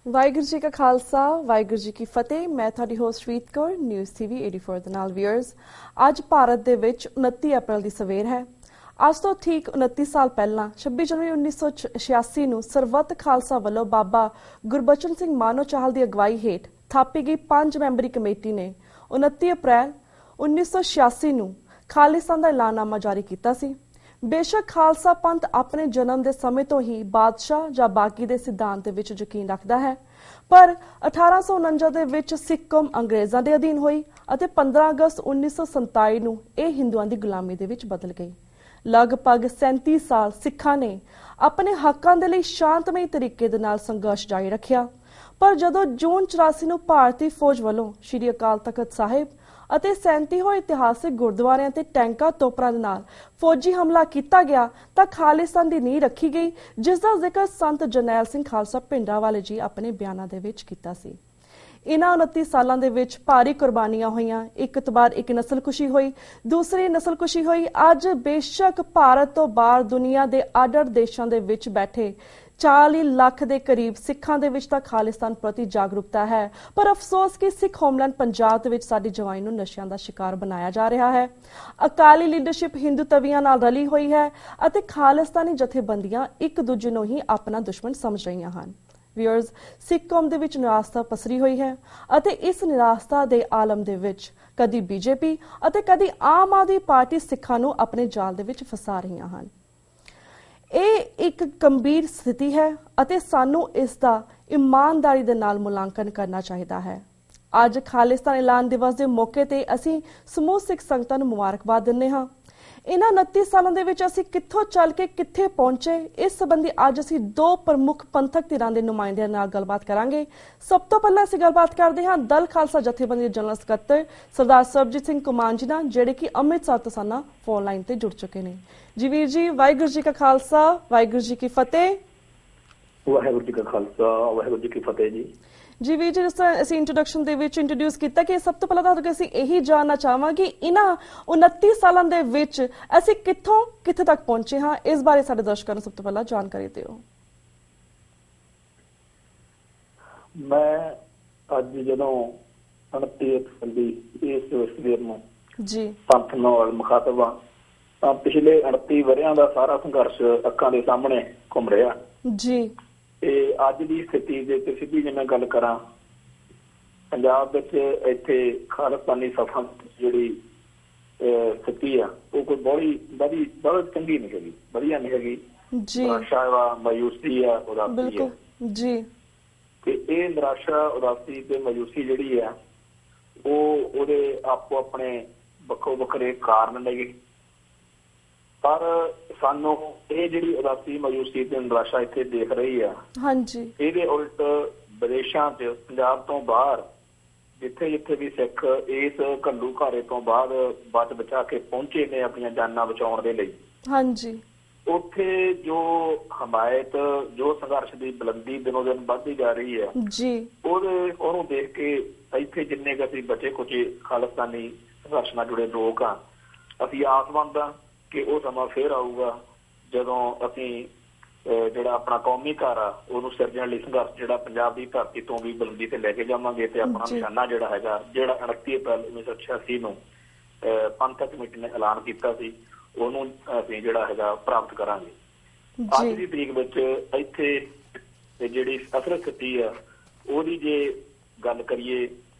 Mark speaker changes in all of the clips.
Speaker 1: ਵਾਹਿਗੁਰੂ ਜੀ ਕਾ ਖਾਲਸਾ ਵਾਹਿਗੁਰੂ ਜੀ ਕੀ ਫਤਿਹ। ਮੈਂ ਤੁਹਾਡੀ ਹੋਸਟ ਰੀਤ ਕੌਰ ਨਿਊਜ਼ ਟੀਵੀ 84 ਦੇ ਨਾਲ ਵੀਅਰਸ। ਅੱਜ ਭਾਰਤ ਦੇ ਵਿੱਚ 29 ਅਪ੍ਰੈਲ ਦੀ ਸਵੇਰ ਹੈ। ਅੱਜ ਤੋਂ ਠੀਕ 29 ਸਾਲ ਪਹਿਲਾਂ 26 ਜਨਵਰੀ 1986 ਨੂੰ ਸਰਬੱਤ ਖਾਲਸਾ ਵੱਲੋਂ ਬਾਬਾ ਗੁਰਬਚਨ ਸਿੰਘ ਮਾਨੋ ਚਾਹਲ ਦੀ ਅਗਵਾਈ ਹੇਠ ਥਾਪੀ ਗਈ 5 ਮੈਂਬਰੀ ਕਮੇਟੀ ਨੇ 29 ਅਪ੍ਰੈਲ 1986 ਨੂੰ ਖਾਲਿਸਤਾਨ ਦਾ ਐਲਾਨਨਾਮਾ ਜਾਰੀ ਕੀਤਾ ਸੀ। ਬੇਸ਼ੱਕ ਖਾਲਸਾ ਪੰਥ ਆਪਣੇ ਜਨਮ ਦੇ ਸਮੇਂ ਤੋਂ ਹੀ ਬਾਦਸ਼ਾਹ ਜਾਂ ਬਾਗੀ ਦੇ ਸਿਧਾਂਤ ਦੇ ਵਿੱਚ ਯਕੀਨ ਰੱਖਦਾ ਹੈ, ਪਰ 1849 ਦੇ ਵਿੱਚ ਸਿੱਖ ਕੌਮ ਅੰਗਰੇਜ਼ਾਂ ਦੇ ਅਧੀਨ ਹੋਈ ਅਤੇ 15 ਅਗਸਤ 1947 ਨੂੰ ਇਹ ਹਿੰਦੂਆਂ ਦੀ ਗੁਲਾਮੀ ਦੇ ਵਿੱਚ ਬਦਲ ਗਈ। ਲਗਭਗ 37 ਸਾਲ ਸਿੱਖਾਂ ਨੇ ਆਪਣੇ ਹੱਕਾਂ ਦੇ ਲਈ ਸ਼ਾਂਤਮਈ ਤਰੀਕੇ ਦੇ ਨਾਲ ਸੰਘਰਸ਼ ਜਾਰੀ ਰੱਖਿਆ, ਪਰ ਜਦੋਂ ਜੂਨ 84 ਨੂੰ ਭਾਰਤੀ ਫੌਜ ਵੱਲੋਂ ਸ਼੍ਰੀ ਅਕਾਲ ਤਖਤ ਸਾਹਿਬ ਅਤੇ 37 ਹੋਏ ਇਤਿਹਾਸਿਕ ਗੁਰਦੁਆਰਿਆਂ ਤੇ ਟੈਂਕਾਂ ਤੋਪਰਾਂ ਦੇ ਨਾਲ ਫੌਜੀ ਹਮਲਾ ਕੀਤਾ ਗਿਆ ਤਾਂ ਖਾਲਿਸਤਾਨ ਦੀ ਨੀਂਹ ਰੱਖੀ ਗਈ, ਜਿਸ ਦਾ ਜ਼ਿਕਰ ਸੰਤ ਜਰਨੈਲ ਸਿੰਘ ਖਾਲਸਾ ਭਿੰਡਰਾਂਵਾਲੇ ਜੀ ਆਪਣੇ ਬਿਆਨਾਂ ਦੇ ਵਿੱਚ ਕੀਤਾ ਸੀ। ਇਨ੍ਹਾਂ 29 ਸਾਲਾਂ ਦੇ ਵਿੱਚ ਭਾਰੀ ਕੁਰਬਾਨੀਆਂ ਹੋਈਆਂ, ਇੱਕ ਤੋਂ ਬਾਅਦ ਇੱਕ ਨਸਲਕੁਸ਼ੀ ਹੋਈ, ਦੂਸਰੀ ਨਸਲਕੁਸ਼ੀ ਹੋਈ। ਅੱਜ ਬੇਸ਼ੱਕ ਭਾਰਤ ਤੋਂ ਬਾਹਰ ਦੁਨੀਆ ਦੇ ਅੱਡ-ਅੱਡ ਦੇਸ਼ਾਂ ਦੇ ਵਿੱਚ ਬੈਠੇ 40 ਲੱਖ ਦੇ ਕਰੀਬ ਸਿੱਖਾਂ ਦੇ ਵਿੱਚ ਤਾਂ ਖਾਲਿਸਤਾਨ ਪ੍ਰਤੀ ਜਾਗਰੂਕਤਾ ਹੈ, ਪਰ ਅਫਸੋਸ ਕਿ ਸਿੱਖ ਹੋਮਲੈਂਡ ਪੰਜਾਬ ਦੇ ਵਿੱਚ ਸਾਡੀ ਜਵਾਨੀ ਨੂੰ ਨਸ਼ਿਆਂ ਦਾ ਸ਼ਿਕਾਰ ਬਣਾਇਆ ਜਾ ਰਿਹਾ ਹੈ। ਅਕਾਲੀ ਲੀਡਰਸ਼ਿਪ ਹਿੰਦੂ ਤਵੀਆਂ ਨਾਲ ਰਲੀ ਹੋਈ ਹੈ ਅਤੇ ਖਾਲਿਸਤਾਨੀ ਜਥੇਬੰਦੀਆਂ ਇੱਕ ਦੂਜੇ ਨੂੰ ਹੀ ਆਪਣਾ ਦੁਸ਼ਮਣ ਸਮਝ ਰਹੀਆਂ ਹਨ। ਵੀਅਰਸ, ਸਿੱਖ ਕੌਮ ਦੇ ਵਿੱਚ ਨਿਰਾਸ਼ਤਾ ਪਸਰੀ ਹੋਈ ਹੈ ਅਤੇ ਇਸ ਨਿਰਾਸ਼ਤਾ ਦੇ ਆਲਮ ਦੇ ਵਿੱਚ ਕਦੀ ਬੀਜੇਪੀ ਅਤੇ ਕਦੀ ਆਮ ਆਦਮੀ ਪਾਰਟੀ ਸਿੱਖਾਂ ਨੂੰ ਆਪਣੇ ਜਾਲ ਦੇ ਵਿੱਚ ਫਸਾ ਰਹੀਆਂ ਹਨ। ਇਹ ਇੱਕ ਗੰਭੀਰ ਸਥਿਤੀ ਹੈ ਅਤੇ ਸਾਨੂੰ ਇਸ ਦਾ ਇਮਾਨਦਾਰੀ ਦੇ ਨਾਲ ਮੁਲਾਂਕਣ ਕਰਨਾ ਚਾਹੀਦਾ ਹੈ। ਅੱਜ ਖਾਲਿਸਤਾਨ ਐਲਾਨ ਦਿਵਸ ਦੇ ਮੌਕੇ ਤੇ ਅਸੀਂ ਸਮੂਹ ਸਿੱਖ ਸੰਗਤਾਂ ਨੂੰ ਮੁਬਾਰਕਬਾਦ ਦਿੰਦੇ ਹਾਂ। ਇਹਨਾਂ 29 ਸਾਲਾਂ ਦੇ ਵਿੱਚ ਅਸੀਂ ਕਿੱਥੋਂ ਚੱਲ ਕੇ ਕਿੱਥੇ ਪਹੁੰਚੇ, ਇਸ ਸੰਬੰਧੀ ਅੱਜ ਅਸੀਂ ਦੋ ਪ੍ਰਮੁੱਖ ਪੰਥਕ ਧਿਰਾਂ ਦੇ ਨੁਮਾਇੰਦਿਆਂ ਨਾਲ ਗੱਲਬਾਤ ਕਰਾਂਗੇ। ਸਭ ਤੋਂ ਪਹਿਲਾਂ ਅਸੀਂ ਗੱਲਬਾਤ ਕਰਦੇ ਹਾਂ ਦਲ ਖਾਲਸਾ ਜਥੇਬੰਦੀ ਦੇ ਜਨਰਲ ਸਕੱਤਰ ਸਰਦਾਰ ਸਰਬਜੀਤ ਸਿੰਘ ਕੁਮਾਨ ਜੀ ਨਾਲ, ਜਿਹੜੇ ਕਿ ਅੰਮ੍ਰਿਤਸਰ ਤੋਂ ਸਾਨਾ ਫੋਨ ਲਾਈਨ ਤੇ ਜੁੜ ਚੁੱਕੇ ਨੇ। ਜੀ ਵੀਰ ਜੀ, ਵਾਹਿਗੁਰੂ ਜੀ ਕਾ ਖਾਲਸਾ ਵਾਹਿਗੁਰੂ ਜੀ ਕੀ ਫਤਿਹ।
Speaker 2: ਵਾਹਿਗੁਰੂ ਜੀ ਕਾ ਖਾਲਸਾ ਵਾਹਿਗੁਰੂ ਜੀ ਕੀ ਫਤਿਹ ਜੀ।
Speaker 1: ਜੀ ਵੀਰ ਜੀ, ਜਿਸ ਤਰ੍ਹਾਂ ਅਸੀਂ ਇੰਟਰੋਡਕਸ਼ਨ ਦੇ ਵਿੱਚ ਇੰਟਰੋਡਿਊਸ ਕੀਤਾ ਕਿ ਸਭ ਤੋਂ ਪਹਿਲਾਂ ਤਾਂ ਅਸੀਂ ਇਹੀ ਜਾਣਨਾ ਚਾਹਾਂਗੇ ਇਹਨਾਂ 29 ਸਾਲਾਂ ਦੇ ਵਿੱਚ ਅਸੀਂ ਕਿੱਥੇ ਤੱਕ ਪਹੁੰਚੇ ਹਾਂ, ਇਸ ਬਾਰੇ ਸਾਡੇ ਦਰਸ਼ਕਾਂ ਨੂੰ ਸਭ ਤੋਂ ਪਹਿਲਾਂ ਜਾਣਕਾਰੀ ਦਿਓ।
Speaker 2: ਮੈਂ ਅੱਜ ਜਦੋਂ 29 ਅਪ੍ਰੈਲ ਦੀ ਇਸ ਸਵੇਰ ਨੂੰ ਜੀ ਪੰਥ ਨਾਲ ਮੁਖਾਤਬ ਹਾਂ ਤਾਂ ਪਿਛਲੇ 38 ਵਰਿਆਂ ਦਾ ਸਾਰਾ ਸੰਘਰਸ਼ ਅੱਖਾਂ ਦੇ ਸਾਹਮਣੇ ਘੁੰਮ ਰਿਹਾ ਜੀ। ਤੇ ਅੱਜ ਦੀ ਸਥਿਤੀ ਦੇ ਤੇ ਸਿੱਧੀ ਜੇ ਮੈਂ ਗੱਲ ਕਰਾਂ, ਪੰਜਾਬ ਵਿੱਚ ਇੱਥੇ ਖਾਲਿਸਤਾਨੀ ਸਫਾ ਜਿਹੜੀ ਸਥਿਤੀ ਆ ਉਹ ਕੋਈ ਬਹੁਤ ਚੰਗੀ ਨਹੀਂ ਹੈਗੀ, ਵਧੀਆ ਨਹੀਂ ਹੈਗੀ ਜੀ। ਨਿਰਾਸ਼ਾ ਮਾਯੂਸੀ ਆ, ਉਦਾਸੀ ਆ ਜੀ। ਤੇ ਇਹ ਨਿਰਾਸ਼ਾ, ਉਦਾਸੀ ਤੇ ਮਾਯੂਸੀ ਜਿਹੜੀ ਆ ਉਹਦੇ ਆਪੋ ਆਪਣੇ ਵੱਖੋ ਵੱਖਰੇ ਕਾਰਨ ਨੇ, ਪਰ ਸਾਨੂੰ ਇਹ ਜਿਹੜੀ ਉਦਾਸੀ ਮਾਯੂਸੀ ਤੇ ਨਿਰਾਸ਼ਾ ਇੱਥੇ ਦੇਖ ਰਹੀ ਆ ਹਾਂਜੀ, ਇਹਦੇ ਉਲਟ ਵਿਦੇਸ਼ਾਂ 'ਚ ਪੰਜਾਬ ਤੋਂ ਬਾਹਰ ਜਿੱਥੇ ਜਿੱਥੇ ਵੀ ਸਿੱਖ ਇਸ ਘੱਲੂ ਘਾਰੇ ਤੋਂ ਬਾਅਦ ਬਚ ਬਚਾ ਕੇ ਪਹੁੰਚੇ ਨੇ ਆਪਣੀਆਂ ਜਾਨਾਂ ਬਚਾਉਣ ਦੇ ਲਈ ਹਾਂਜੀ, ਉੱਥੇ ਜੋ ਹਮਾਇਤ, ਜੋ ਸੰਘਰਸ਼ ਦੀ ਬੁਲੰਦੀ ਦਿਨੋਂ ਦਿਨ ਵੱਧਦੀ ਜਾ ਰਹੀ ਹੈ ਜੀ, ਉਹਨੂੰ ਦੇਖ ਕੇ ਇੱਥੇ ਜਿੰਨੇ ਕੁ ਅਸੀਂ ਬਚੇ ਕੁਚੇ ਖਾਲਿਸਤਾਨੀ ਸੰਘਰਸ਼ ਨਾਲ ਜੁੜੇ ਲੋਕ ਆ, ਅਸੀਂ ਆਸਮੰਦ ਆ ਕਿ ਉਹ ਸਮਾਂ ਫੇਰ ਆਊਗਾ ਜਦੋਂ ਅਸੀਂ ਜਿਹੜਾ ਆਪਣਾ ਕੌਮੀ ਘਰ ਆ ਉਹਨੂੰ ਸਿਰਜਣ ਲਈ ਸੰਘਰਸ਼ ਜਿਹੜਾ ਪੰਜਾਬ ਦੀ ਧਰਤੀ ਤੋਂ ਵੀ ਬੁਲੰਦੀ ਤੇ ਲੈ ਕੇ ਜਾਵਾਂਗੇ ਤੇ ਆਪਣਾ ਨਿਸ਼ਾਨਾ ਜਿਹੜਾ ਹੈਗਾ, ਜਿਹੜਾ 29 ਅਪ੍ਰੈਲ 1986 ਨੂੰ ਪੰਥਕ ਕਮੇਟੀ ਨੇ ਐਲਾਨ ਕੀਤਾ ਸੀ, ਉਹਨੂੰ ਅਸੀਂ ਜਿਹੜਾ ਹੈਗਾ ਪ੍ਰਾਪਤ ਕਰਾਂਗੇ। ਅੱਜ ਦੀ ਤਰੀਕ ਵਿੱਚ ਇੱਥੇ ਜਿਹੜੀ ਅਸਲ ਸਥਿਤੀ ਆ ਉਹਦੀ ਜੇ ਗੱਲ ਕਰੀਏ,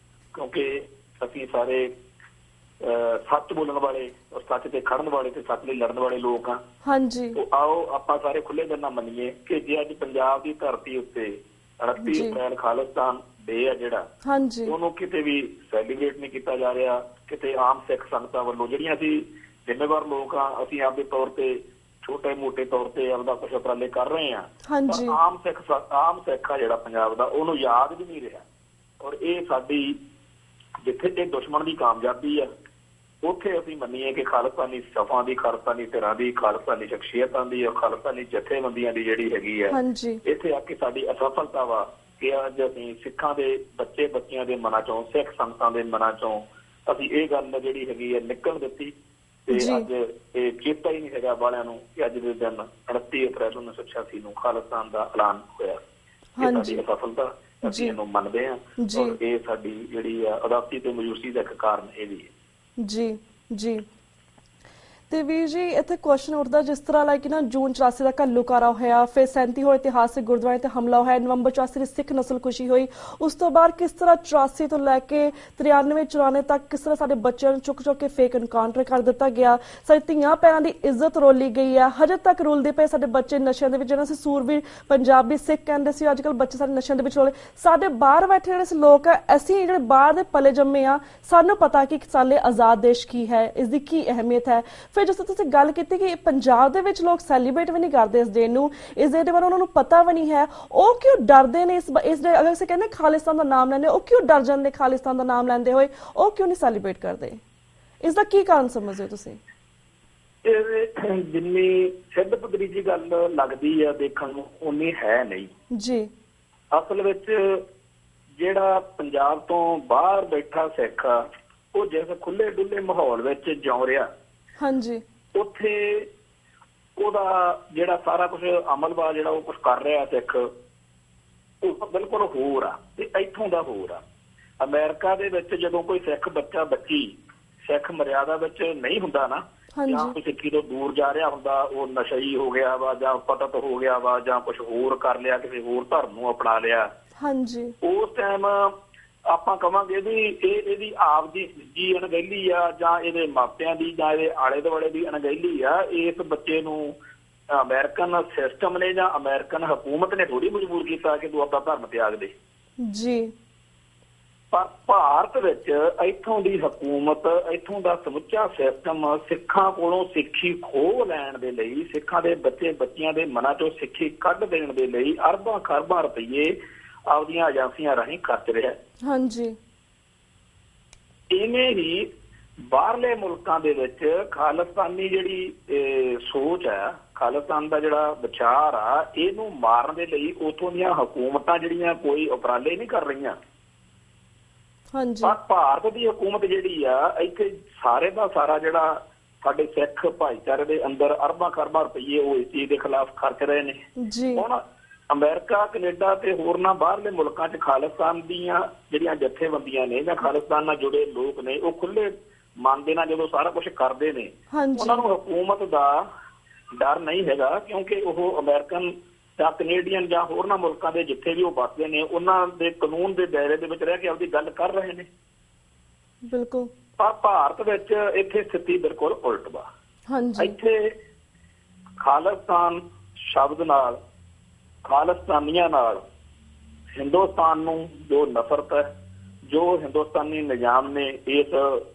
Speaker 2: ਕਿਉਂਕਿ ਅਸੀਂ ਸਾਰੇ ਸੱਚ ਬੋਲਣ ਵਾਲੇ, ਸੱਚ ਤੇ ਖੜਨ ਵਾਲੇ ਤੇ ਸੱਚ ਲਈ ਲੜਨ ਵਾਲੇ ਲੋਕ ਆ ਹਾਂਜੀ। ਆਓ ਆਪਾਂ ਸਾਰੇ ਖੁੱਲੇ ਦਿਲ ਨਾਲ ਮੰਨੀਏ ਕਿ ਜੇ ਅੱਜ ਪੰਜਾਬ ਦੀ ਧਰਤੀ ਉੱਤੇ 29 ਅਪ੍ਰੈਲ ਖਾਲਿਸਤਾਨ ਡੇ ਆ ਜਿਹੜਾ ਹਾਂਜੀ, ਉਹਨੂੰ ਕਿਤੇ ਵੀ ਸੈਲੀਬ੍ਰੇਟ ਨਹੀਂ ਕੀਤਾ ਜਾ ਰਿਹਾ, ਕਿਤੇ ਆਮ ਸਿੱਖ ਸੰਗਤਾਂ ਵੱਲੋਂ ਜਿਹੜੀਆਂ ਅਸੀਂ ਜ਼ਿੰਮੇਵਾਰ ਲੋਕ ਆ, ਅਸੀਂ ਆਪਦੇ ਤੌਰ ਤੇ ਛੋਟੇ ਮੋਟੇ ਤੌਰ ਤੇ ਆਪਦਾ ਕੁਛ ਉਪਰਾਲੇ ਕਰ ਰਹੇ ਆ, ਪਰ ਆਮ ਸਿੱਖ ਆ ਜਿਹੜਾ ਪੰਜਾਬ ਦਾ ਉਹਨੂੰ ਯਾਦ ਵੀ ਨਹੀਂ ਰਿਹਾ। ਔਰ ਇਹ ਸਾਡੀ ਜਿੱਥੇ ਇਹ ਦੁਸ਼ਮਣ ਦੀ ਕਾਮਯਾਬੀ ਆ ਉੱਥੇ ਅਸੀਂ ਮੰਨੀਏ ਕਿ ਖਾਲਿਸਤਾਨੀ ਸਫਾਂ ਦੀ, ਖਾਲਿਸਤਾਨੀ ਧਿਰਾਂ ਦੀ, ਖਾਲਿਸਤਾਨੀ ਸ਼ਖਸੀਅਤਾਂ ਦੀ, ਖਾਲਿਸਤਾਨੀ ਜਥੇਬੰਦੀਆਂ ਦੀ ਜਿਹੜੀ ਹੈਗੀ ਆ ਇੱਥੇ ਆ ਕੇ ਸਾਡੀ ਅਸਫਲਤਾ ਵਾ ਕਿ ਅੱਜ ਅਸੀਂ ਸਿੱਖਾਂ ਦੇ ਬੱਚਿਆਂ ਦੇ ਮਨਾਂ ਚੋਂ, ਸਿੱਖ ਸੰਗਤਾਂ ਦੇ ਮਨਾਂ ਚੋਂ ਅਸੀਂ ਇਹ ਗੱਲ ਜਿਹੜੀ ਹੈਗੀ ਆ ਨਿਕਲ ਦਿੱਤੀ ਤੇ ਅੱਜ ਇਹ ਚੇਤਾ ਹੀ ਨਹੀਂ ਹੈਗਾ ਵਾਲਿਆਂ ਨੂੰ ਕਿ ਅੱਜ ਦੇ ਦਿਨ 29 ਅਪ੍ਰੈਲ 1986 ਨੂੰ ਖਾਲਿਸਤਾਨ ਦਾ ਐਲਾਨ ਹੋਇਆ। ਇਹ ਸਾਡੀ ਅਸਫਲਤਾ ਅਸੀਂ ਇਹਨੂੰ ਮੰਨਦੇ ਹਾਂ ਔਰ ਇਹ ਸਾਡੀ ਜਿਹੜੀ ਆ ਉਦਾਸੀ ਤੇ ਮਾਯੂਸੀ ਦਾ ਇੱਕ ਕਾਰਨ ਇਹ ਵੀ ਹੈ।
Speaker 1: ਜੀ ਜੀ ਤੇ ਵੀਰ ਜੀ ਇੱਥੇ ਕੁਐਸਚਨ ਉੱਠਦਾ ਜਿਸ ਤਰ੍ਹਾਂ ਲਾਈਕ ਨਾ ਜੂਨ 84 ਦਾ ਘੱਲੂਘਾਰਾ ਹੋਇਆ, ਫਿਰ 37 ਹੋਏ ਇਤਿਹਾਸਿਕ ਗੁਰਦੁਆਰੇ ਤੇ ਹਮਲਾ ਹੋਇਆ, ਨਵੰਬਰ 84 ਦੀ ਸਿੱਖ ਨਸਲਕੁਸ਼ੀ ਹੋਈ, ਉਸ ਤੋਂ ਬਾਅਦ ਕਿਸ ਤਰ੍ਹਾਂ 84 ਤੋਂ ਲੈ ਕੇ 93 94 ਤੱਕ ਕਿਸ ਤਰ੍ਹਾਂ ਸਾਡੇ ਬੱਚਿਆਂ ਨੂੰ ਚੁੱਕ ਕੇ ਫੇਕ ਐਨਕਾਊਂਟਰ ਕਰ ਦਿੱਤਾ ਗਿਆ, ਸਾਡੀ ਧੀਆਂ ਭੈਣਾਂ ਦੀ ਇੱਜ਼ਤ ਰੋਲੀ ਗਈ ਹੈ, ਹਜੇ ਤੱਕ ਰੁਲਦੇ ਪਏ ਸਾਡੇ ਬੱਚੇ ਨਸ਼ਿਆਂ ਦੇ ਵਿੱਚ, ਜਿਹਨਾਂ ਅਸੀਂ ਸੂਰਬੀਰ ਪੰਜਾਬੀ ਸਿੱਖ ਕਹਿੰਦੇ ਸੀ, ਅੱਜ ਕੱਲ੍ਹ ਬੱਚੇ ਸਾਡੇ ਨਸ਼ਿਆਂ ਦੇ ਵਿੱਚ ਰੋਲੇ। ਸਾਡੇ ਬਾਹਰ ਬੈਠੇ ਜਿਹੜੇ ਲੋਕ ਆ, ਅਸੀਂ ਜਿਹੜੇ ਬਾਹਰ ਦੇ ਪਲੇ ਜੰਮੇ ਆ, ਸਾਨੂੰ ਪਤਾ ਕਿ ਸਾਲੇ ਆਜ਼ਾਦ ਦੇਸ਼ ਕੀ ਹੈ, ਇਸ ਦੀ ਕੀ ਅਹਿਮੀਅਤ ਹੈ। ਫਿਰ ਜਿਸ ਤਰ੍ਹਾਂ ਤੁਸੀਂ ਗੱਲ ਕੀਤੀ ਕਿ ਪੰਜਾਬ ਦੇ ਵਿੱਚ ਲੋਕ ਸੈਲੀਬ੍ਰੇਟ ਵੀ ਨਹੀਂ ਕਰਦੇ ਇਸ ਡੇ ਨੂੰ, ਇਸ ਡੇ ਦੇ ਬਾਰੇ ਉਹਨਾਂ ਨੂੰ ਪਤਾ ਵੀ ਨਹੀਂ ਹੈ, ਉਹ ਕਿਉਂ ਡਰਦੇ ਨੇ ਇਸ ਡੇ? ਅਗਰ ਅਸੀਂ ਕਹਿੰਦੇ ਖਾਲਿਸਤਾਨ ਦਾ ਨਾਮ ਲੈਂਦੇ, ਉਹ ਕਿਉਂ ਡਰ ਜਾਂਦੇ ਖਾਲਿਸਤਾਨ ਦਾ ਨਾਮ ਲੈਂਦੇ ਹੋਏ? ਉਹ ਕਿਉਂ ਨਹੀਂ ਸੈਲੀਬ੍ਰੇਟ ਕਰਦੇ? ਇਸ ਦਾ ਕੀ ਕਾਰਨ ਸਮਝਦੇ ਹੋ ਤੁਸੀਂ?
Speaker 2: ਇਹ ਜਿੰਨੀ ਸਿੱਧ ਪੱਧਰੀ ਜੀ ਗੱਲ ਲੱਗਦੀ ਆ ਦੇਖਣ ਨੂੰ, ਉਨੀ ਹੈ ਨਹੀਂ
Speaker 1: ਜੀ।
Speaker 2: ਅਸਲ ਵਿੱਚ ਜਿਹੜਾ ਪੰਜਾਬ ਤੋਂ ਬਾਹਰ ਬੈਠਾ ਸਿੱਖ ਆ, ਉਹ ਜਿਸ ਖੁੱਲੇ ਡੁੱਲੇ ਮਾਹੌਲ ਵਿੱਚ ਜਿਉ ਰਿਹਾ, ਹਾਂਜੀ, ਉੱਥੇ ਉਹਦਾ ਜਿਹੜਾ ਸਾਰਾ ਕੁਝ ਅਮਲਵਾ ਜਿਹੜਾ ਉਹ ਕੁਝ ਕਰ ਰਿਹਾ ਸਿੱਖ, ਉਹ ਬਿਲਕੁਲ ਹੋਰ ਆ ਤੇ ਇੱਥੋਂ ਦਾ ਹੋਰ ਆ। ਅਮਰੀਕਾ ਦੇ ਵਿੱਚ ਜਦੋਂ ਕੋਈ ਸਿੱਖ ਬੱਚਾ ਬੱਚੀ ਸਿੱਖ ਮਰਿਆਦਾ ਵਿੱਚ ਨਹੀਂ ਹੁੰਦਾ ਨਾ, ਜਾਂ ਕੋਈ ਸਿੱਖੀ ਤੋਂ ਦੂਰ ਜਾ ਰਿਹਾ ਹੁੰਦਾ, ਉਹ ਨਸ਼ਈ ਹੋ ਗਿਆ ਵਾ ਜਾਂ ਪਤਤ ਹੋ ਗਿਆ ਵਾ ਜਾਂ ਕੁਝ ਹੋਰ ਕਰ ਲਿਆ, ਕਿਸੇ ਹੋਰ ਧਰਮ ਨੂੰ ਅਪਣਾ ਲਿਆ, ਹਾਂਜੀ, ਉਸ ਟਾਈਮ ਆਪਾਂ ਕਵਾਂਗੇ ਵੀ ਇਹਦੀ ਆਪ ਦੀ ਅਣਗਹਿਲੀ ਆ ਜਾਂ ਇਹਦੇ ਮਾਪਿਆਂ ਦੀ ਜਾਂ ਇਹਦੇ ਆਲੇ ਦੁਆਲੇ ਦੀ ਅਣਗਹਿਲੀ ਆ। ਇਸ ਬੱਚੇ ਨੂੰ ਅਮਰੀਕਨ ਸਿਸਟਮ ਨੇ ਜਾਂ ਅਮਰੀਕਨ ਹਕੂਮਤ ਨੇ ਥੋੜੀ ਮਜਬੂਰ ਕੀਤਾ ਕਿ ਤੂੰ ਆਪਣਾ ਧਰਮ ਤਿਆਗ ਦੇ ਜੀ। ਪਰ ਭਾਰਤ ਵਿੱਚ ਇੱਥੋਂ ਦੀ ਹਕੂਮਤ, ਇੱਥੋਂ ਦਾ ਸਮੁੱਚਾ ਸਿਸਟਮ ਸਿੱਖਾਂ ਕੋਲੋਂ ਸਿੱਖੀ ਖੋਹ ਲੈਣ ਦੇ ਲਈ, ਸਿੱਖਾਂ ਦੇ ਬੱਚੇ ਬੱਚਿਆਂ ਦੇ ਮਨਾਂ ਚੋਂ ਸਿੱਖੀ ਕੱਢ ਦੇਣ ਦੇ ਲਈ ਅਰਬਾਂ ਖਰਬਾਂ ਰੁਪਈਏ ਆਪਦੀਆਂ ਏਜੰਸੀਆਂ ਰਾਹੀਂ ਖਰਚ ਰਿਹਾ। ਹਾਂਜੀ, ਇਵੇਂ ਹੀ ਬਾਹਰਲੇ ਮੁਲਕਾਂ ਦੇ ਵਿੱਚ ਖਾਲਿਸਤਾਨੀ ਜਿਹੜੀ ਸੋਚ ਹੈ, ਖਾਲਿਸਤਾਨ ਦਾ ਜਿਹੜਾ ਵਿਚਾਰ ਆ, ਇਹਨੂੰ ਮਾਰਨ ਦੇ ਲਈ ਉਥੋਂ ਦੀਆਂ ਹਕੂਮਤਾਂ ਜਿਹੜੀਆਂ ਕੋਈ ਉਪਰਾਲੇ ਨਹੀਂ ਕਰ ਰਹੀਆਂ। ਪਰ ਭਾਰਤ ਦੀ ਹਕੂਮਤ ਜਿਹੜੀ ਆ, ਇੱਥੇ ਸਾਰੇ ਦਾ ਸਾਰਾ ਜਿਹੜਾ ਸਾਡੇ ਸਿੱਖ ਭਾਈਚਾਰੇ ਦੇ ਅੰਦਰ ਅਰਬਾਂ ਖਰਬਾਂ ਰੁਪਈਏ ਉਹ ਇਸ ਚੀਜ਼ ਦੇ ਖਿਲਾਫ ਖਰਚ ਰਹੇ ਨੇ। ਹੁਣ ਅਮਰੀਕਾ, ਕੈਨੇਡਾ ਤੇ ਹੋਰਨਾਂ ਬਾਹਰਲੇ ਮੁਲਕਾਂ 'ਚ ਖਾਲਿਸਤਾਨ ਦੀਆਂ ਜਿਹੜੀਆਂ ਜਥੇਬੰਦੀਆਂ ਨੇ ਜਾਂ ਖਾਲਿਸਤਾਨ ਨਾਲ ਜੁੜੇ ਲੋਕ ਨੇ, ਉਹ ਖੁੱਲੇ ਮਨ ਦੇ ਨਾਲ ਜਦੋਂ ਸਾਰਾ ਕੁਝ ਕਰਦੇ ਨੇ, ਉਹਨਾਂ ਨੂੰ ਹਕੂਮਤ ਦਾ ਡਰ ਨਹੀਂ ਹੈਗਾ, ਕਿਉਂਕਿ ਉਹ ਅਮਰੀਕਨ ਜਾਂ ਕੈਨੇਡੀਅਨ ਜਾਂ ਹੋਰਨਾਂ ਮੁਲਕਾਂ ਦੇ ਜਿੱਥੇ ਵੀ ਉਹ ਵੱਸਦੇ ਨੇ, ਉਹਨਾਂ ਦੇ ਕਾਨੂੰਨ ਦੇ ਦਾਇਰੇ ਦੇ ਵਿੱਚ ਰਹਿ ਕੇ ਆਪਦੀ ਗੱਲ ਕਰ ਰਹੇ ਨੇ। ਬਿਲਕੁਲ। ਪਰ ਭਾਰਤ ਵਿੱਚ ਇੱਥੇ ਸਥਿਤੀ ਬਿਲਕੁਲ ਉਲਟ ਵਾ। ਇੱਥੇ ਖਾਲਿਸਤਾਨ ਸ਼ਬਦ ਨਾਲ, ਖਾਲਿਸਤਾਨੀਆਂ ਨਾਲ ਹਿੰਦੁਸਤਾਨ ਨੂੰ ਜੋ ਨਫ਼ਰਤ ਹੈ, ਜੋ ਹਿੰਦੁਸਤਾਨੀ ਨਿਜ਼ਾਮ ਨੇ ਇਸ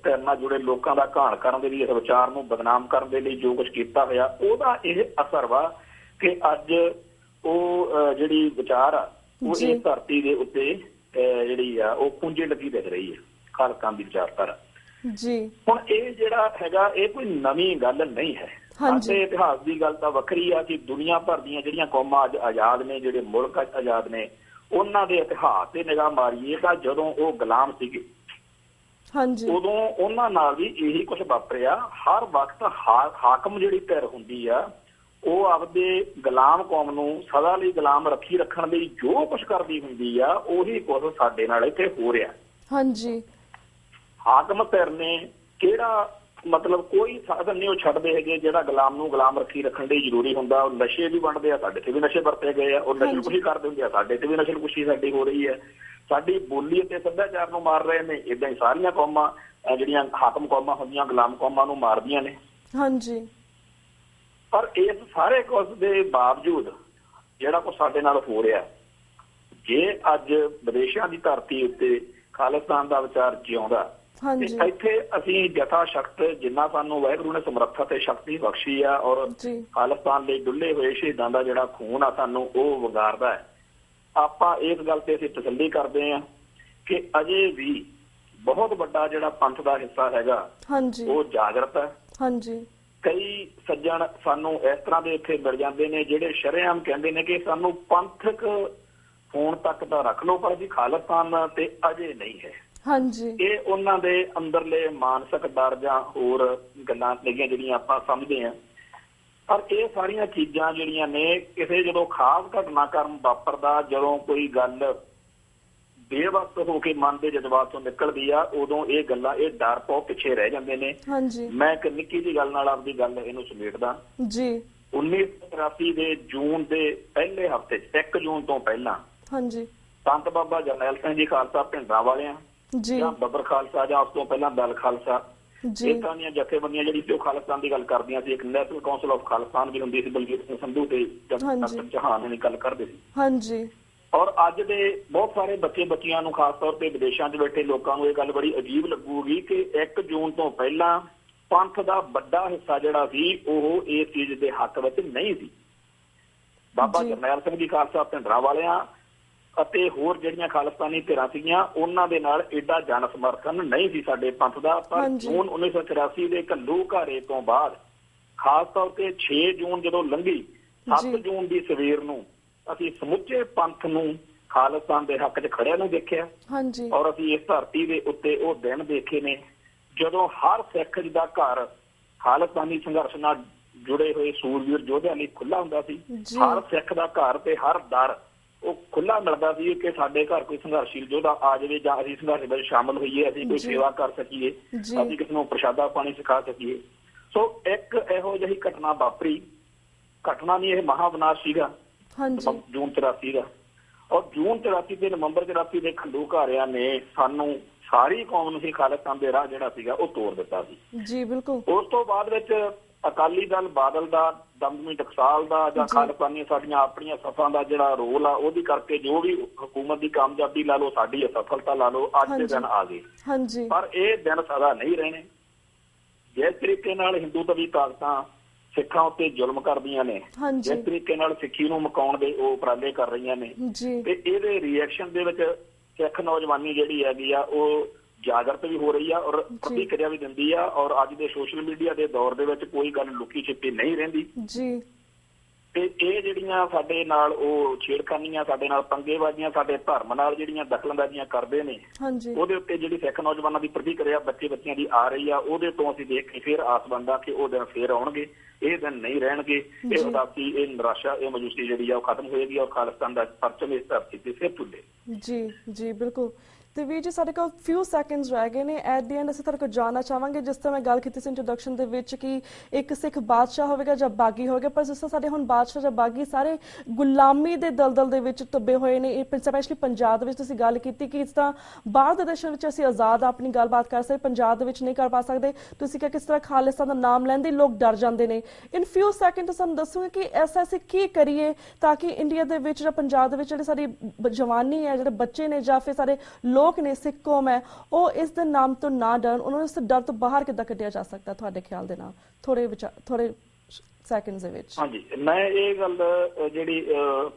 Speaker 2: ਧਿਰ ਨਾਲ ਜੁੜੇ ਲੋਕਾਂ ਦਾ ਘਾਣ ਕਰਨ ਦੇ ਲਈ, ਇਸ ਵਿਚਾਰ ਨੂੰ ਬਦਨਾਮ ਕਰਨ ਦੇ ਲਈ ਜੋ ਕੁਝ ਕੀਤਾ ਹੋਇਆ, ਉਹਦਾ ਇਹ ਅਸਰ ਵਾ ਕਿ ਅੱਜ ਉਹ ਜਿਹੜੀ ਵਿਚਾਰ ਆ ਉਹ ਇਸ ਧਰਤੀ ਦੇ ਉੱਤੇ ਜਿਹੜੀ ਆ ਉਹ ਪੁੰਜੇ ਲੱਗੀ ਦਿਖ ਰਹੀ ਹੈ, ਖਾਲਿਸਤਾਨ ਦੀ ਵਿਚਾਰਧਾਰਾ ਜੀ। ਹੁਣ ਇਹ ਜਿਹੜਾ ਹੈਗਾ, ਇਹ ਕੋਈ ਨਵੀਂ ਗੱਲ ਨਹੀਂ ਹੈ। ਸਾਡੇ ਇਤਿਹਾਸ ਦੀ ਗੱਲ ਤਾਂ ਵੱਖਰੀ ਆ ਕਿ ਦੁਨੀਆ ਭਰ ਦੀਆਂ ਜਿਹੜੀਆਂ ਕੌਮਾਂ ਅੱਜ ਆਜ਼ਾਦ ਨੇ, ਜਿਹੜੇ ਮੁਲਕ ਆਜ਼ਾਦ ਨੇ, ਉਹਨਾਂ ਦੇ ਇਤਿਹਾਸ ਤੇ ਨਿਗਾਹ ਮਾਰੀਏ ਤਾਂ ਜਦੋਂ ਉਹ ਗੁਲਾਮ ਸੀਗੇ, ਉਦੋਂ ਉਹਨਾਂ ਨਾਲ ਵੀ ਇਹੀ ਕੁਝ ਵਾਪਰਿਆ। ਹਰ ਵਕਤ ਹਾਕਮ ਜਿਹੜੀ ਧਿਰ ਹੁੰਦੀ ਆ, ਉਹ ਆਪਦੇ ਗੁਲਾਮ ਕੌਮ ਨੂੰ ਸਦਾ ਲਈ ਗੁਲਾਮ ਰੱਖਣ ਲਈ ਜੋ ਕੁਝ ਕਰਦੀ ਹੁੰਦੀ ਆ, ਉਹੀ ਕੁਝ ਸਾਡੇ ਨਾਲ ਇੱਥੇ ਹੋ ਰਿਹਾ। ਹਾਂਜੀ, ਹਾਕਮ ਧਿਰ ਨੇ ਕਿਹੜਾ ਮਤਲਬ ਕੋਈ ਸਾਧਨ ਨਹੀਂ ਉਹ ਛੱਡਦੇ ਹੈਗੇ ਜਿਹੜਾ ਗੁਲਾਮ ਨੂੰ ਗੁਲਾਮ ਰੱਖਣ ਲਈ ਜ਼ਰੂਰੀ ਹੁੰਦਾ। ਉਹ ਨਸ਼ੇ ਵੀ ਵੰਡਦੇ ਆ, ਸਾਡੇ ਤੇ ਵੀ ਨਸ਼ੇ ਵਰਤੇ ਗਏ ਆ, ਉਹ ਨਸ਼ਲਕੁਸ਼ੀ ਕਰਦੇ ਹੁੰਦੇ ਆ, ਸਾਡੇ ਤੇ ਵੀ ਨਸ਼ਲਕੁਸ਼ੀ ਸਾਡੀ ਹੋ ਰਹੀ ਹੈ। ਸਾਡੀ ਬੋਲੀ ਅਤੇ ਸੱਭਿਆਚਾਰ ਨੂੰ ਮਾਰ ਰਹੇ ਨੇ। ਏਦਾਂ ਹੀ ਸਾਰੀਆਂ ਕੌਮਾਂ ਜਿਹੜੀਆਂ ਹਾਕਮ ਕੌਮਾਂ ਹੁੰਦੀਆਂ ਗੁਲਾਮ ਕੌਮਾਂ ਨੂੰ ਮਾਰਦੀਆਂ ਨੇ। ਹਾਂਜੀ, ਪਰ ਇਸ ਸਾਰੇ ਕੁਝ ਦੇ ਬਾਵਜੂਦ ਜਿਹੜਾ ਕੁਝ ਸਾਡੇ ਨਾਲ ਹੋ ਰਿਹਾ, ਜੇ ਅੱਜ ਵਿਦੇਸ਼ਾਂ ਦੀ ਧਰਤੀ ਉੱਤੇ ਖਾਲਿਸਤਾਨ ਦਾ ਵਿਚਾਰ ਜਿਉਂਦਾ, ਇੱਥੇ ਅਸੀਂ ਜਥਾ ਸ਼ਕਤ ਜਿੰਨਾ ਸਾਨੂੰ ਵਾਹਿਗੁਰੂ ਨੇ ਸਮਰੱਥਾ ਤੇ ਸ਼ਕਤੀ ਬਖਸ਼ੀ ਆ, ਔਰ ਖਾਲਿਸਤਾਨ ਲਈ ਡੁੱਲੇ ਹੋਏ ਸ਼ਹੀਦਾਂ ਦਾ ਜਿਹੜਾ ਖੂਨ ਆ ਸਾਨੂੰ ਉਹ ਵਗਾਰਦਾ ਹੈ। ਆਪਾਂ ਇਸ ਗੱਲ ਤੇ ਅਸੀਂ ਤਸੱਲੀ ਕਰਦੇ ਹਾਂ ਕਿ ਅਜੇ ਵੀ ਬਹੁਤ ਵੱਡਾ ਜਿਹੜਾ ਪੰਥ ਦਾ ਹਿੱਸਾ ਹੈਗਾ ਉਹ ਜਾਗਰਤ ਹੈ। ਕਈ ਸੱਜਣ ਸਾਨੂੰ ਇਸ ਤਰ੍ਹਾਂ ਦੇ ਇੱਥੇ ਮਿਲ ਜਾਂਦੇ ਨੇ ਜਿਹੜੇ ਸ਼ਰੇਆਮ ਕਹਿੰਦੇ ਨੇ ਕਿ ਸਾਨੂੰ ਪੰਥਕ ਹੋਣ ਤੱਕ ਤਾਂ ਰੱਖ ਲਓ, ਪਰ ਜੀ ਖਾਲਿਸਤਾਨ ਤੇ ਅਜੇ ਨਹੀਂ ਹੈ। ਇਹ ਉਹਨਾਂ ਦੇ ਅੰਦਰਲੇ ਮਾਨਸਿਕ ਡਰ ਜਾਂ ਹੋਰ ਗੱਲਾਂ ਲੱਗੀਆਂ ਜਿਹੜੀਆਂ ਆਪਾਂ ਸਮਝਦੇ ਹਾਂ। ਪਰ ਇਹ ਸਾਰੀਆਂ ਚੀਜ਼ਾਂ ਜਿਹੜੀਆਂ ਨੇ ਕਿਸੇ ਜਦੋਂ ਖਾਸ ਘਟਨਾਕ੍ਰਮ ਵਾਪਰਦਾ, ਜਦੋਂ ਕੋਈ ਗੱਲ ਬੇਵਕਤ ਹੋ ਕੇ ਮਨ ਦੇ ਜਜ਼ਬਾਤ ਤੋਂ ਨਿਕਲਦੀ ਆ, ਉਦੋਂ ਇਹ ਗੱਲਾਂ, ਇਹ ਡਰ ਪਾਉ ਪਿੱਛੇ ਰਹਿ ਜਾਂਦੇ ਨੇ। ਮੈਂ ਇੱਕ ਨਿੱਕੀ ਜਿਹੀ ਗੱਲ ਨਾਲ ਆਪਦੀ ਗੱਲ ਇਹਨੂੰ ਸਮੇਟਦਾ ਜੀ। 1983 ਦੇ ਜੂਨ ਦੇ ਪਹਿਲੇ ਹਫ਼ਤੇ 1 ਜੂਨ ਤੋਂ ਪਹਿਲਾਂ ਸੰਤ ਬਾਬਾ ਜਰਨੈਲ ਸਿੰਘ ਜੀ ਖਾਲਸਾ ਭਿੰਡਰਾਂ ਵਾਲਿਆਂ ਜਾਂ ਬੱਬਰ ਖਾਲਸਾ ਜਾਂ ਉਸ ਤੋਂ ਪਹਿਲਾਂ ਦਲ ਖਾਲਸਾ, ਇਸ ਤਰ੍ਹਾਂ ਦੀਆਂ ਜਥੇਬੰਦੀਆਂ ਜਿਹੜੀ ਉਹ ਖਾਲਿਸਤਾਨ ਦੀ ਗੱਲ ਕਰਦੀਆਂ ਸੀ। ਇੱਕ ਨੈਸ਼ਨਲ ਕਾਉਂਸਲ ਆਫ ਖਾਲਿਸਤਾਨ ਵੀ ਹੁੰਦੀ ਸੀ, ਬਲਜੀਤ ਸਿੰਘ ਸੰਧੂ ਤੇ ਡਾਕਟਰ ਚੌਹਾਨ ਦੀ ਗੱਲ ਕਰਦੇ ਸੀ। ਔਰ ਅੱਜ ਦੇ ਬਹੁਤ ਸਾਰੇ ਬੱਚੇ ਬੱਚੀਆਂ ਨੂੰ, ਖਾਸ ਤੌਰ ਤੇ ਵਿਦੇਸ਼ਾਂ 'ਚ ਬੈਠੇ ਲੋਕਾਂ ਨੂੰ ਇਹ ਗੱਲ ਬੜੀ ਅਜੀਬ ਲੱਗੂਗੀ ਕਿ 1 ਜੂਨ ਤੋਂ ਪਹਿਲਾਂ ਪੰਥ ਦਾ ਵੱਡਾ ਹਿੱਸਾ ਜਿਹੜਾ ਸੀ ਉਹ ਇਸ ਚੀਜ਼ ਦੇ ਹੱਕ ਵਿੱਚ ਨਹੀਂ ਸੀ। ਬਾਬਾ ਜਰਨੈਲ ਸਿੰਘ ਜੀ ਖਾਲਸਾ ਭਿੰਡਰਾਂ ਵਾਲਿਆਂ ਅਤੇ ਹੋਰ ਜਿਹੜੀਆਂ ਖਾਲਿਸਤਾਨੀ ਧਿਰਾਂ ਸੀਗੀਆਂ ਉਹਨਾਂ ਦੇ ਨਾਲ ਏਡਾ ਜਨ ਸਮਰਥਨ ਨਹੀਂ ਸੀ ਸਾਡੇ ਪੰਥ ਦਾ। ਪਰ ਜੂਨ 1984 ਦੇ ਘੱਲੂਘਾਰੇ ਤੋਂ ਬਾਅਦ, ਖਾਸ ਤੌਰ ਤੇ 6 ਜੂਨ ਜਦੋਂ ਲੰਘੀ, 7 ਜੂਨ ਦੀ ਸਵੇਰ ਨੂੰ ਅਸੀਂ ਸਮੁੱਚੇ ਪੰਥ ਨੂੰ ਖਾਲਿਸਤਾਨ ਦੇ ਹੱਕ 'ਚ ਖੜਿਆਂ ਨੂੰ ਦੇਖਿਆ। ਔਰ ਅਸੀਂ ਇਸ ਧਰਤੀ ਦੇ ਉੱਤੇ ਉਹ ਦਿਨ ਦੇਖੇ ਨੇ ਜਦੋਂ ਹਰ ਸਿੱਖ ਦਾ ਘਰ ਖਾਲਿਸਤਾਨੀ ਸੰਘਰਸ਼ ਨਾਲ ਜੁੜੇ ਹੋਏ ਸੂਰਬੀਰ ਯੋਧਿਆਂ ਲਈ ਖੁੱਲ੍ਹਾ ਹੁੰਦਾ ਸੀ। ਹਰ ਸਿੱਖ ਦਾ ਘਰ ਤੇ ਹਰ ਦਰ ਉਹ ਖੁੱਲ੍ਹਾ ਮਿਲਦਾ ਸੀ ਕਿ ਸਾਡੇ ਘਰ ਕੋਈ ਸੰਘਰਸ਼ੀਲ ਯੋਧਾ ਆ ਜਾਵੇ ਜਾਂ ਅਸੀਂ ਸੰਘਰਸ਼ ਵਿੱਚ ਸ਼ਾਮਲ ਹੋਈਏ, ਅਸੀਂ ਕੋਈ ਸੇਵਾ ਕਰ ਸਕੀਏ, ਅਸੀਂ ਕਿਸੇ ਨੂੰ ਪ੍ਰਸ਼ਾਦਾ ਪਾਣੀ ਸਿਖਾ ਸਕੀਏ। ਸੋ ਇੱਕ ਇਹੋ ਜਿਹੀ ਘਟਨਾ ਵਾਪਰੀ, ਘਟਨਾ ਨਹੀਂ, ਇਹ ਮਹਾਵਿਨਾਸ਼ ਸੀਗਾ ਜੂਨ 84 ਦਾ। ਔਰ ਜੂਨ 84 ਤੇ ਨਵੰਬਰ 84 ਦੇ ਘੱਲੂਘਾਰਿਆਂ ਨੇ ਸਾਨੂੰ, ਸਾਰੀ ਕੌਮ ਨੂੰ ਹੀ ਖਾਲਿਸਤਾਨ ਦੇ ਰਾਹ ਜਿਹੜਾ ਸੀਗਾ ਉਹ ਤੋੜ ਦਿੱਤਾ ਸੀ ਜੀ। ਬਿਲਕੁਲ। ਉਸ ਤੋਂ ਬਾਅਦ ਵਿੱਚ ਅਕਾਲੀ ਦਲ, ਬਾਦਲ ਦਾ, ਦਮਦਮੀ ਟਕਸਾਲ ਦਾ ਜਾਂ ਖਾਲਿਸਤਾਨੀ ਸਾਡੀਆਂ ਆਪਣੀਆਂ ਸਫਾਂ ਦਾ ਜਿਹੜਾ ਰੋਲ ਆ, ਉਹਦੀ ਕਰਕੇ ਜੋ ਵੀ ਹਕੂਮਤ ਦੀ ਕਾਮਯਾਬੀ ਲਾ ਲਓ, ਸਾਡੀ ਅਸਫਲਤਾ ਲਾ ਲਓ, ਅੱਜ ਦੇ ਦਿਨ ਆ ਗਏ। ਪਰ ਇਹ ਦਿਨ ਸਦਾ ਨਹੀਂ ਰਹਿਣੇ। ਜਿਸ ਤਰੀਕੇ ਨਾਲ ਹਿੰਦੂਤਵੀ ਤਾਕਤਾਂ ਸਿੱਖਾਂ ਉੱਤੇ ਜ਼ੁਲਮ ਕਰਦੀਆਂ ਨੇ, ਜਿਸ ਤਰੀਕੇ ਨਾਲ ਸਿੱਖੀ ਨੂੰ ਮੁਕਾਉਣ ਦੇ ਉਹ ਉਪਰਾਲੇ ਕਰ ਰਹੀਆਂ ਨੇ, ਤੇ ਇਹਦੇ ਰਿਐਕਸ਼ਨ ਦੇ ਵਿੱਚ ਸਿੱਖ ਨੌਜਵਾਨੀ ਜਿਹੜੀ ਹੈਗੀ ਆ ਉਹ ਜਾਗਰਤ ਵੀ ਹੋ ਰਹੀ ਆ ਔਰ ਪ੍ਰਤੀਕਿਰਿਆ ਵੀ ਦਿੰਦੀ ਆ। ਔਰ ਅੱਜ ਦੇ ਸੋਸ਼ਲ ਮੀਡੀਆ ਦੇ ਦੌਰ ਦੇ ਵਿੱਚ ਕੋਈ ਗੱਲ ਲੁਕੀ ਛਿਪੀ ਨਹੀਂ ਰਹਿੰਦੀ ਤੇ ਇਹ ਜਿਹੜੀਆਂ ਸਾਡੇ ਨਾਲ ਉਹ ਛੇੜਖਾਨੀਆਂ, ਸਾਡੇ ਨਾਲ ਪੰਗੇਬਾਜ਼ੀਆਂ, ਸਾਡੇ ਧਰਮ ਨਾਲ ਜਿਹੜੀਆਂ ਦਖਲਅੰਦਾਜ਼ੀਆਂ ਕਰਦੇ ਨੇ, ਉਹਦੇ ਉੱਤੇ ਜਿਹੜੀ ਸਿੱਖ ਨੌਜਵਾਨਾਂ ਦੀ ਪ੍ਰਤੀਕਿਰਿਆ ਬੱਚੇ ਬੱਚਿਆਂ ਦੀ ਆ ਰਹੀ ਆ, ਉਹਦੇ ਤੋਂ ਅਸੀਂ ਦੇਖ ਕੇ ਫਿਰ ਆਸਬੰਦਾ ਕਿ ਉਹ ਦਿਨ ਫੇਰ ਆਉਣਗੇ। ਇਹ ਦਿਨ ਨਹੀਂ ਰਹਿਣਗੇ। ਇਹ ਉਦਾਸੀ, ਇਹ ਨਿਰਾਸ਼ਾ, ਇਹ ਮਾਯੂਸੀ ਜਿਹੜੀ ਆ ਉਹ ਖਤਮ ਹੋਏਗੀ ਔਰ ਖਾਲਿਸਤਾਨ ਦਾ ਪਰਚਮ ਇਸ ਧਰਤੀ ਤੇ ਫਿਰ ਤੁੱਲੇ। ਜੀ ਬਿਲਕੁਲ। ਤੇ ਵੀਰ ਜੀ ਸਾਡੇ ਕੋਲ ਫਿਊ ਸੈਕਿੰਡਸ ਰਹਿ ਗਏ ਨੇ। ਐਟ ਦੀ ਐਂਡ ਅਸੀਂ ਤੁਹਾਡੇ ਕੋਲ ਜਾਣਨਾ ਚਾਹਾਂਗੇ, ਜਿਸ ਤਰ੍ਹਾਂ ਮੈਂ ਗੱਲ ਕੀਤੀ ਸੀ ਇੰਟਰੋਡਕਸ਼ਨ ਦੇ ਵਿੱਚ ਕਿ ਇੱਕ ਸਿੱਖ ਬਾਦਸ਼ਾਹ ਹੋਵੇਗਾ ਜਾਂ ਬਾਗੀ ਹੋਵੇਗਾ, ਪਰ ਜਿਸ ਤਰ੍ਹਾਂ ਸਾਡੇ ਹੁਣ ਬਾਦਸ਼ਾਹ ਜਾਂ ਬਾਗੀ ਸਾਰੇ ਗੁਲਾਮੀ ਦੇ ਦਲਦਲ ਦੇ ਵਿੱਚ ਦੱਬੇ ਹੋਏ ਨੇ। ਸਪੈਸ਼ਲੀ ਪੰਜਾਬ ਦੇ ਵਿੱਚ ਤੁਸੀਂ ਗੱਲ ਕੀਤੀ ਕਿ ਇਸ ਤਰ੍ਹਾਂ ਬਾਹਰ ਦੇ ਦੇਸ਼ਾਂ ਵਿੱਚ ਅਸੀਂ ਆਜ਼ਾਦ ਆਪਣੀ ਗੱਲਬਾਤ ਕਰ ਸਕਦੇ, ਪੰਜਾਬ ਦੇ ਵਿੱਚ ਨਹੀਂ ਕਰ ਪਾ ਸਕਦੇ। ਤੁਸੀਂ ਕਿਹਾ ਕਿਸ ਤਰ੍ਹਾਂ ਖਾਲਿਸਤਾਨ ਦਾ ਨਾਮ ਲੈਂਦੇ ਲੋਕ ਡਰ ਜਾਂਦੇ ਨੇ। ਇਨ ਫਿਊ ਸੈਕਿੰਡ ਸਾਨੂੰ ਦੱਸੋਗੇ ਕਿ ਐਸਾ ਅਸੀਂ ਕੀ ਕਰੀਏ ਤਾਂ ਕਿ ਇੰਡੀਆ ਦੇ ਵਿੱਚ ਜਾਂ ਪੰਜਾਬ ਦੇ ਵਿੱਚ ਜਿਹੜੇ ਸਾਡੀ ਜਵਾਨੀ ਹੈ, ਜਿਹੜੇ ਬੱਚੇ ਨੇ ਜਾਂ ਫਿਰ ਸਾਰੇ ਲੋਕ ਨੇ, ਸਿੱਖ ਕੌਮ ਹੈ, ਉਹ ਇਸ ਦੇ ਨਾਮ ਤੋਂ ਨਾ ਡਰਨ, ਉਹਨਾਂ ਨੂੰ ਇਸ ਡਰ ਤੋਂ ਬਾਹਰ ਕਿੱਦਾਂ ਕੱਢਿਆ ਜਾ ਸਕਦਾ ਤੁਹਾਡੇ ਖਿਆਲ ਦੇ ਨਾਲ ਥੋੜੇ ਸੈਕਿੰਡਸ ਦੇ ਵਿੱਚ? ਹਾਂਜੀ, ਮੈਂ ਇਹ ਗੱਲ ਜਿਹੜੀ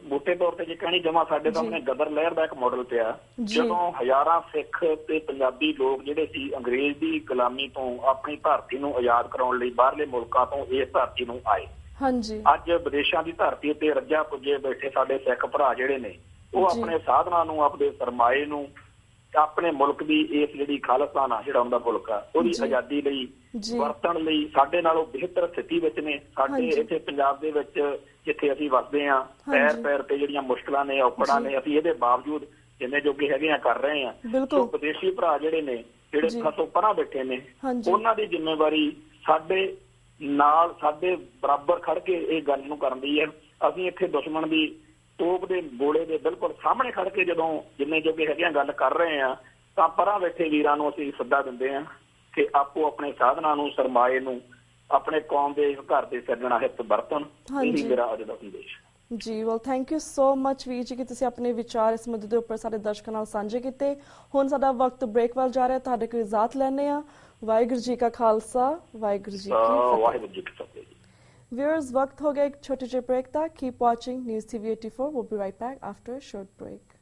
Speaker 2: ਮੋਟੇ ਤੌਰ ਤੇ ਜੇ ਕਹਿਣੀ ਜਮਾ ਸਾਡੇ ਸਾਹਮਣੇ ਗਦਰ ਲਹਿਰ ਦਾ ਇੱਕ ਮਾਡਲ ਪਿਆ, ਜਦੋਂ ਹਜ਼ਾਰਾਂ ਸਿੱਖ ਤੇ ਪੰਜਾਬੀ ਲੋਕ ਜਿਹੜੇ ਸੀ ਅੰਗਰੇਜ਼ ਦੀ ਗੁਲਾਮੀ ਤੋਂ ਆਪਣੀ ਧਰਤੀ ਨੂੰ ਆਜ਼ਾਦ ਕਰਾਉਣ ਲਈ ਬਾਹਰਲੇ ਮੁਲਕਾਂ ਤੋਂ ਇਸ ਧਰਤੀ ਨੂੰ ਆਏ। ਅੱਜ ਵਿਦੇਸ਼ਾਂ ਦੀ ਧਰਤੀ ਉੱਤੇ ਰੱਜਾ ਪੁੱਜੇ ਬੈਠੇ ਸਾਡੇ ਸਿੱਖ ਭਰਾ ਜਿਹੜੇ ਨੇ, ਉਹ ਆਪਣੇ ਸਾਧਨਾਂ ਨੂੰ, ਆਪਣੇ ਸਰਮਾਏ ਨੂੰ, ਆਪਣੇ ਮੁਲਕ ਦੀ ਇਸ ਜਿਹੜੀ ਖਾਲਿਸਤਾਨ ਆ ਜਿਹੜਾ ਉਹਦਾ ਮੁਲਕ ਆ ਉਹਦੀ ਆਜ਼ਾਦੀ ਲਈ ਵਰਤਣ ਲਈ ਸਾਡੇ ਨਾਲੋਂ ਬਿਹਤਰ ਸਥਿਤੀ ਵਿੱਚ ਨੇ। ਸਾਡੇ ਇੱਥੇ ਪੰਜਾਬ ਦੇ ਵਿੱਚ ਜਿੱਥੇ ਅਸੀਂ ਵਸਦੇ ਹਾਂ, ਪੈਰ ਪੈਰ ਤੇ ਜਿਹੜੀਆਂ ਮੁਸ਼ਕਲਾਂ ਨੇ, ਔਕੜਾਂ ਨੇ, ਅਸੀਂ ਇਹਦੇ ਬਾਵਜੂਦ ਜਿੰਨੇ ਜੋਗੇ ਹੈਗੇ ਆ ਕਰ ਰਹੇ ਆ। ਸੋ ਵਿਦੇਸ਼ੀ ਭਰਾ ਜਿਹੜੇ ਨੇ, ਜਿਹੜੇ ਸਾਤੋਂ ਪਰਾਂ ਬੈਠੇ ਨੇ, ਉਹਨਾਂ ਦੀ ਜ਼ਿੰਮੇਵਾਰੀ ਸਾਡੇ ਨਾਲ, ਸਾਡੇ ਬਰਾਬਰ ਖੜ ਕੇ ਇਹ ਗੱਲ ਨੂੰ ਕਰਨ ਦੀ ਹੈ। ਅਸੀਂ ਇੱਥੇ ਦੁਸ਼ਮਣ ਦੀ ਤੋਪ ਦੇ ਗੋਲੇ ਦੇ ਬਿਲਕੁਲ ਸਾਹਮਣੇ ਖੜ ਕੇ ਜਦੋਂ ਜਿੰਨੇ ਜੋਗੇ ਹੈਗੇ ਗੱਲ ਕਰ ਰਹੇ ਆ, ਤਾਂ ਪਰਾਂ ਬੈਠੇ ਵੀਰਾਂ ਨੂੰ ਅਸੀਂ ਸੱਦਾ ਦਿੰਦੇ ਆ ਕਿ ਆਪੋ ਆਪਣੇ ਸਾਧਨਾਂ ਨੂੰ, ਸਰਮਾਏ ਨੂੰ ਆਪਣੇ ਕੌਮ ਦੇ ਘਰ ਦੇ ਸਿਰਜਣਾ ਹਿੱਤ ਵਰਤਣ। ਇਹ ਮੇਰਾ ਅੱਜ ਦਾ ਸੰਦੇਸ਼ ਜੀ। Well, thank you so much ਵੀਰ ਜੀ ਕਿ ਤੁਸੀਂ ਆਪਣੇ ਵਿਚਾਰ ਇਸ ਮੁੱਦੇ ਦੇ ਉੱਪਰ ਸਾਡੇ ਦਰਸ਼ਕਾਂ ਨਾਲ ਸਾਂਝੇ ਕੀਤੇ। ਹੁਣ ਸਾਡਾ ਵਕਤ ਬ੍ਰੇਕ ਵੱਲ ਜਾ ਰਿਹਾ, ਤੁਹਾਡੇ ਕੋਲ ਇਜਾਜ਼ਤ ਲੈਂਦੇ ਆ। ਵਾਹਿਗੁਰੂ ਜੀ ਕਾ ਖਾਲਸਾ, ਵਾਹਿਗੁਰੂ ਜੀ ਕੀ ਫਤਿਹ। Viewers, वक्त हो गया एक छोटे से ब्रेक था। Keep watching News TV 84. We'll be right back after a short break.